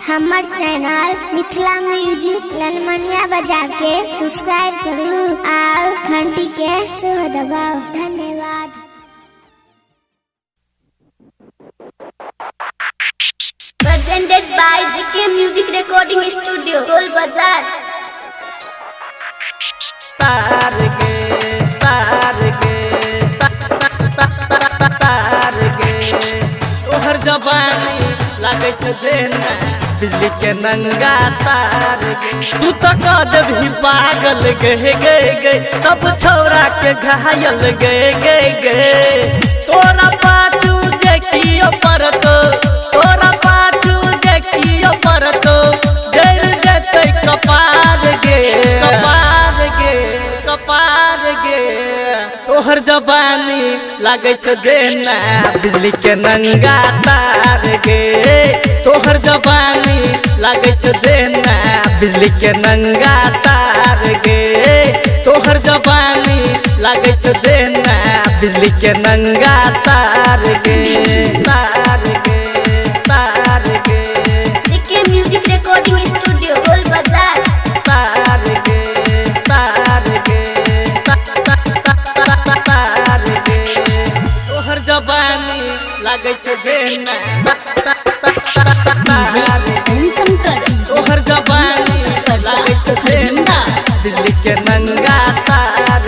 हमर channel Mithila music ललमनिया बाजार के सब्सक्राइब करू और घंटी के सेहो दबाओ। धन्यवाद। Presented by JK Music Recording Studio, Toll Bazaar। तार गे तोहर जवानी लागे छो जेना बिजली के नंगा तार गे। तू तो कद भी पागल गे सब छौरा के घायल गे तोरा पाछू जे कियो परतो तोरा पाछू जे कियो परतो डर जतै कपार गे तोहर जवानी लागे छो जेना बिजली के नंगा तार गे। तोहर जवानी लागे छो जेना बिजली के नंगा तार गे। तोहर जवानी लागे छो जेना बिजली के नंगा तार गे JK Music Recording Studio, Toll Bazaar। तोहर जवानी लागे छो जेना तोहर जवानी लागे छो जेना बिजली के नंगा तार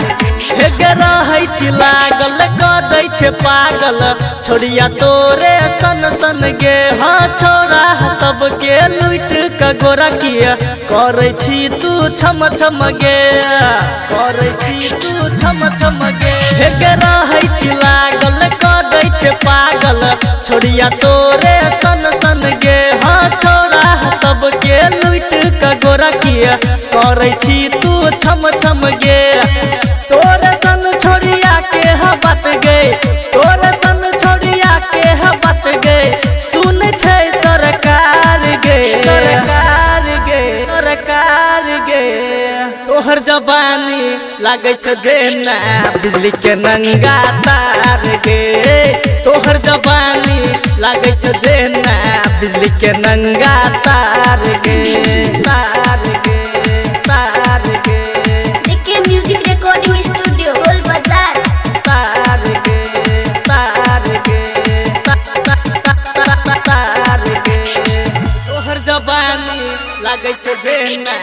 गे रहै छी लागल कदै छे पागल छोड़िया तोरे सन गे। हाँ छोरा सबके लूट के गोरा किया करै छी तू छम गे करै छी तू छम गे रहै छी लागल कदै छे पागल छोड़िया तोरे सन गे। हाँ छोरा सबके लूट के गोरा किया करै छी तू छम गे। तोरे सन छोड़िया के बात गे तोरे सन छोड़िया के बात गे सुन छै सरकार गे तोहर जवानी लागे छो जेना बिजली के नंगा तार गे। तोहर जवानी लागे छो जेना बिजली के नंगा तार गे JK Music Recording Studio, Toll Bazaar। तोहर जवानी लागे छो जेना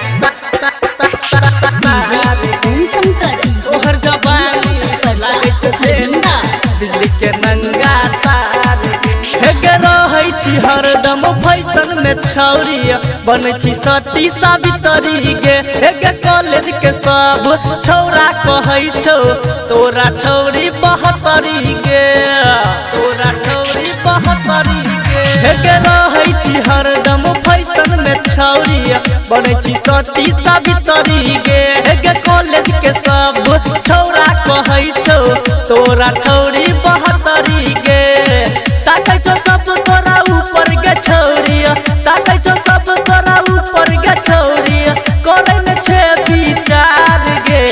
तोहर जवानी लागे छो जेना बिजली के नंगा तार गे रहै छी हरदम फैशन में छौरी बन छी सती सावित्री गे कॉलेज के सब छौरा कहै छौ तोरा छौरी बहत्तरी गे गे रहै छी हरदम फैशन में छौरी बन छी सती सावित्री गे कॉलेज के सब छौरा कहै छौ तोरा छौरी बहत्तरी गे। ताकै छौ सब तोरा ऊपर गे छौरी ताकै छौ सब तोरा ऊपर गे छौरी करै न छे विचार गे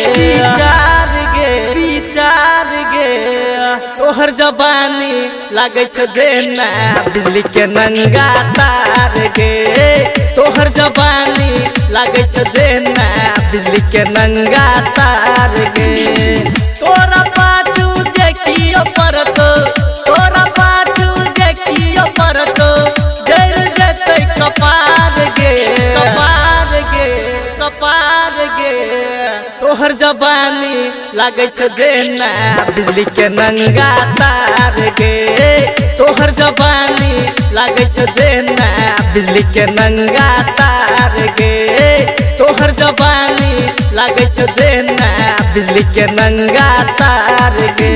तोहर जवानी लागे छो जेना बिजली के नंगा तार गे। तोहर जवानी लागे छो जेना बिजली के नंगा तार गे। तोरा पाछू जे कियो परतो तोरा पाछू जे कियो परतो डर जतै कपार गे तोहर जवानी लागे छो जेना बिजली के नंगा तार गे। तोहर जवानी लागे छो जेना बिजली के नंगा तार गे। तोहर जवानी लागे छो जेना बिजली के नंगा तार गे।